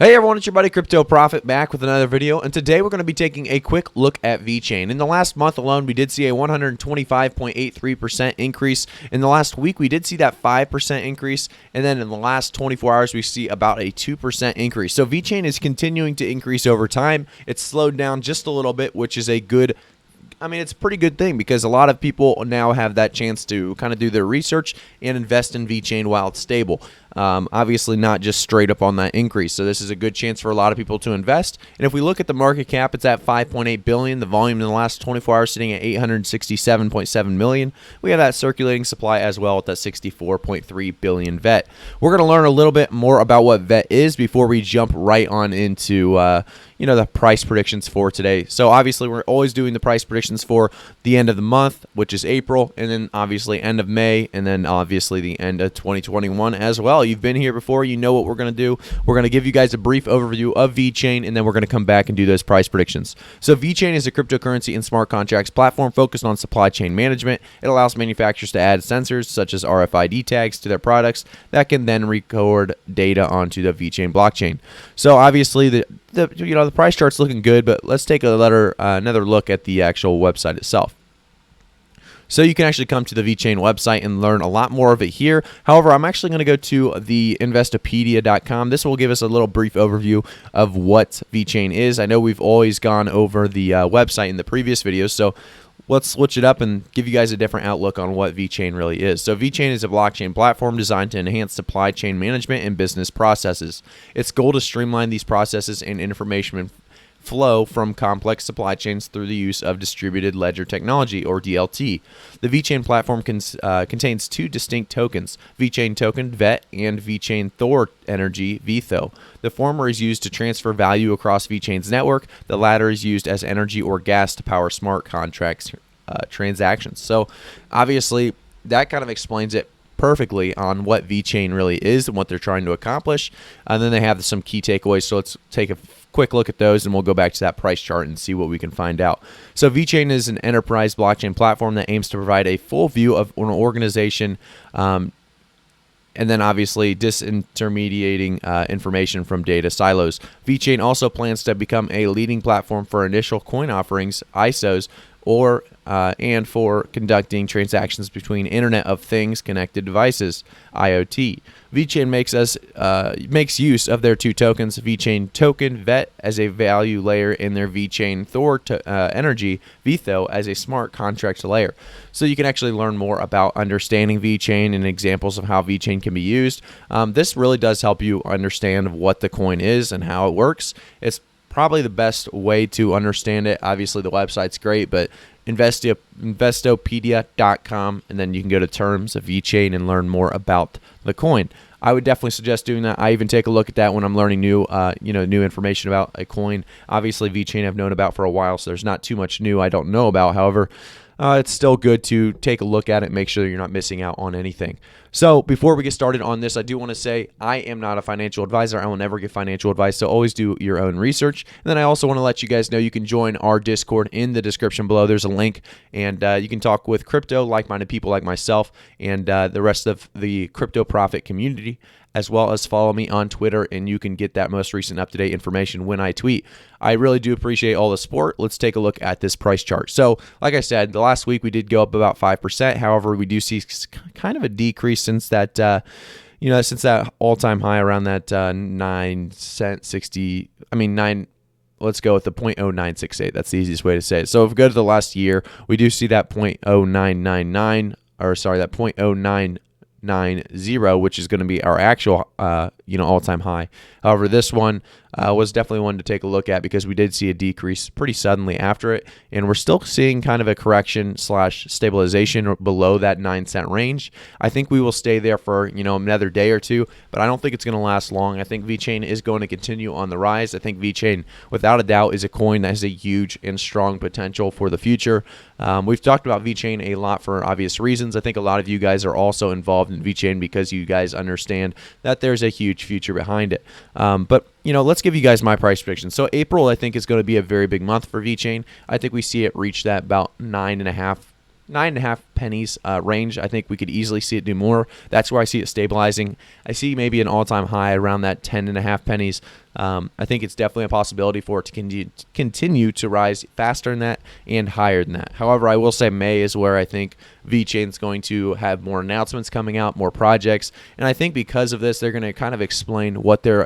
Hey everyone, it's your buddy Crypto Profit back with another video, and today we're going to be taking a quick look at VeChain. In the last month alone, we did see a 125.83% increase. In the last week, we did see that 5% increase, and then in the last 24 hours, we see about a 2% increase. So VeChain is continuing to increase over time. It's slowed down just a little bit, which is a good it's a pretty good thing because a lot of people now have that chance to kind of do their research and invest in VeChain while it's stable. Obviously not just straight up on that increase. So this is a good chance for a lot of people to invest. And if we look at the market cap, it's at $5.8 billion. The volume in the last 24 hours sitting at 867.7 million. We have that circulating supply as well at that 64.3 billion VET. We're going to learn a little bit more about what VET is before we jump right on into the price predictions for today. So obviously we're always doing the price predictions for the end of the month, which is April, and then obviously end of May, and then obviously the end of 2021 as well. You've been here before, you know what we're going to do. We're going to give you guys a brief overview of VeChain, and then we're going to come back and do those price predictions. So VeChain is a cryptocurrency and smart contracts platform focused on supply chain management. It allows manufacturers to add sensors such as RFID tags to their products that can then record data onto the VeChain blockchain. So obviously the price chart's looking good, but let's take another look at the actual website itself. So you can actually come to the VeChain website and learn a lot more of it here. However, I'm actually going to go to the investopedia.com. This will give us a little brief overview of what VeChain is. I know we've always gone over the website in the previous videos, so let's switch it up and give you guys a different outlook on what VeChain really is. So VeChain is a blockchain platform designed to enhance supply chain management and business processes. Its goal is to streamline these processes and information flow from complex supply chains through the use of distributed ledger technology, or DLT. The VeChain platform contains two distinct tokens, VeChain Token, VET, and VeChain Thor Energy, VeTho. The former is used to transfer value across VeChain's network. The latter is used as energy or gas to power smart contracts transactions. So obviously that kind of explains it perfectly on what VeChain really is and what they're trying to accomplish. And then they have some key takeaways. So let's take a quick look at those, and we'll go back to that price chart and see what we can find out. So VeChain is an enterprise blockchain platform that aims to provide a full view of an organization, and then obviously disintermediating information from data silos. VeChain also plans to become a leading platform for initial coin offerings, ISOs, and for conducting transactions between Internet of Things connected devices, IoT. VeChain makes use of their two tokens, VeChain Token VET as a value layer, and their VeChain Thor Energy VeTho as a smart contract layer. So you can actually learn more about understanding VeChain and examples of how VeChain can be used. This really does help you understand what the coin is and how it works. It's probably the best way to understand it. Obviously the website's great, but investopedia.com, and then you can go to terms of VeChain and learn more about the coin. I would definitely suggest doing that. I even take a look at that when I'm learning new information about a coin. Obviously VeChain I've known about for a while, so there's not too much new I don't know about. However, it's still good to take a look at it, make sure you're not missing out on anything. So before we get started on this, I do want to say I am not a financial advisor. I will never give financial advice, so always do your own research. And then I also want to let you guys know you can join our Discord in the description below. There's a link, and you can talk with crypto, like-minded people like myself, and the rest of the Crypto Profit community, as well as follow me on Twitter, and you can get that most recent up-to-date information when I tweet. I really do appreciate all the support. Let's take a look at this price chart. So, like I said, the last week we did go up about 5%. However, we do see kind of a decrease since that, since that all-time high around that 9 cent 60. Let's go with the 0.0968. That's the easiest way to say it. So if we go to the last year, we do see that 0.0999, or sorry, that 0.0990, which is going to be our actual all-time high. However, this one was definitely one to take a look at because we did see a decrease pretty suddenly after it, and we're still seeing kind of a correction / stabilization below that 9 cent range. I think we will stay there for another day or two, but I don't think it's going to last long. I think VeChain is going to continue on the rise. I think VeChain, without a doubt, is a coin that has a huge and strong potential for the future. We've talked about VeChain a lot for obvious reasons. I think a lot of you guys are also involved in VeChain because you guys understand that there's a huge future behind it. But let's give you guys my price prediction. So April, I think, is going to be a very big month for VeChain. I think we see it reach that about 9.5 pennies range. I think we could easily see it do more. That's where I see it stabilizing. I see maybe an all-time high around that 10.5 pennies. I think it's definitely a possibility for it to continue to rise faster than that and higher than that. However, I will say May is where I think VeChain's going to have more announcements coming out, more projects, and I think because of this, they're going to kind of explain what their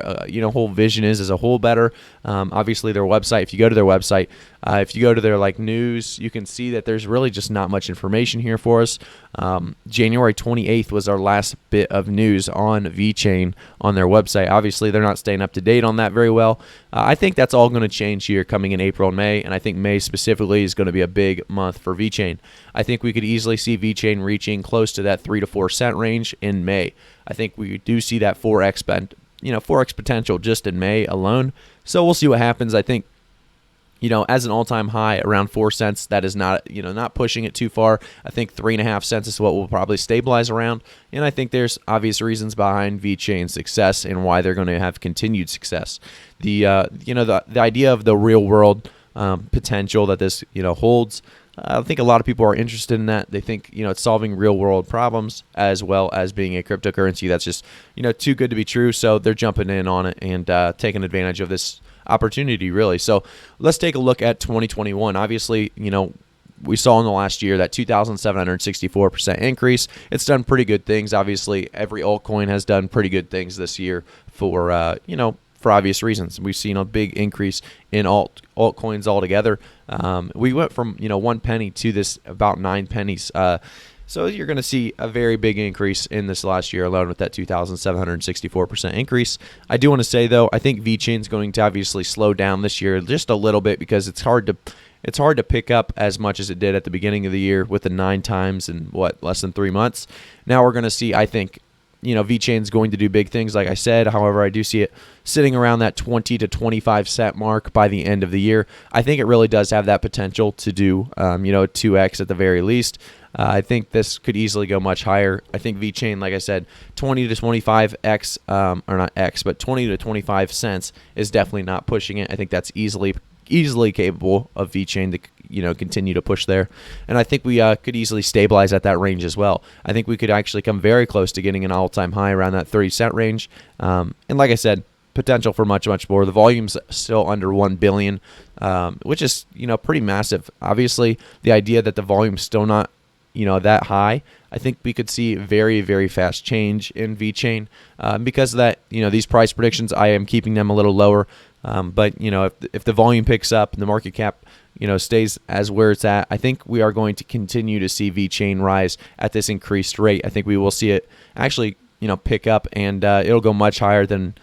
whole vision is as a whole better. Obviously, their website. If you go to their website, if you go to their news, you can see that there's really just not much information here for us. January 28th was our last bit of news on VeChain on their website. Obviously, they're not staying up to date on that very well. I think that's all going to change here coming in April and May, and I think May specifically is going to be a big month for VeChain. I think we could easily see VeChain reaching close to that 3 to 4 cent range in May. I think we do see that 4x potential just in May alone. So we'll see what happens. I think as an all-time high around 4 cents, that is not pushing it too far. I think 3.5 cents is what we'll probably stabilize around, and I think there's obvious reasons behind VeChain's success and why they're going to have continued success. The idea of the real-world potential that this holds. I think a lot of people are interested in that. They think it's solving real-world problems as well as being a cryptocurrency that's just too good to be true. So they're jumping in on it and taking advantage of this opportunity, really. So let's take a look at 2021. Obviously, we saw in the last year that 2,764% increase. It's done pretty good things. Obviously, every altcoin has done pretty good things this year for obvious reasons. We've seen a big increase in altcoins altogether. We went from 1 penny to this about 9 pennies. So you're going to see a very big increase in this last year alone with that 2,764% increase. I do want to say, though, I think VeChain is going to obviously slow down this year just a little bit because it's hard to pick up as much as it did at the beginning of the year with the 9 times in less than 3 months. Now we're going to see, I think, VeChain's going to do big things, like I said. However, I do see it sitting around that 20 to 25 cent mark by the end of the year. I think it really does have that potential to do, 2x at the very least. I think this could easily go much higher. I think VeChain, like I said, 20 to 25x, or not x, but 20 to 25 cents is definitely not pushing it. I think that's easily capable of VeChain to continue to push there, and I think we could easily stabilize at that range as well. I think we could actually come very close to getting an all-time high around that 30 cent range, and like I said, potential for much more. The volume's still under 1 billion, which is pretty massive. Obviously, the idea that the volume's still not that high, I think we could see very, very fast change in VeChain. Because of that, these price predictions, I am keeping them a little lower. But if the volume picks up and the market cap stays as where it's at, I think we are going to continue to see VeChain rise at this increased rate. I think we will see it actually pick up, and it'll go much higher than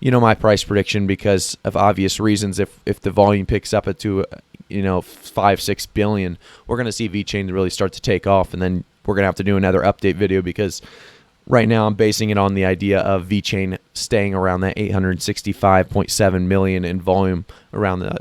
my price prediction because of obvious reasons. If the volume picks up to 5-6 billion, we're going to see VeChain really start to take off, and then we're going to have to do another update video because right now I'm basing it on the idea of VeChain staying around that 865.7 million in volume around the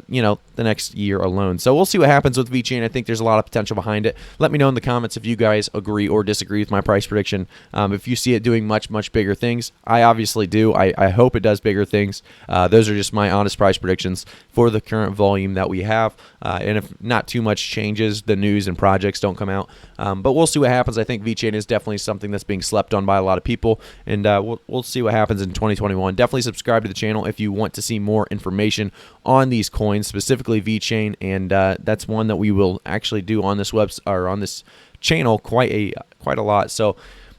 next year alone. So we'll see what happens with VeChain. I think there's a lot of potential behind it. Let me know in the comments if you guys agree or disagree with my price prediction. If you see it doing much bigger things, I obviously do. I hope it does bigger things. Those are just my honest price predictions for the current volume that we have. And if not too much changes, the news and projects don't come out. But we'll see what happens. I think VeChain is definitely something that's being slept on by a lot of people, and we'll see what happens in 2021. Definitely subscribe to the channel if you want to see more information on these coins, specifically VeChain, and that's one that we will actually do on this website or on this channel quite a lot. So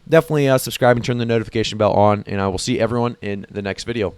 definitely subscribe and turn the notification bell on, and I will see everyone in the next video.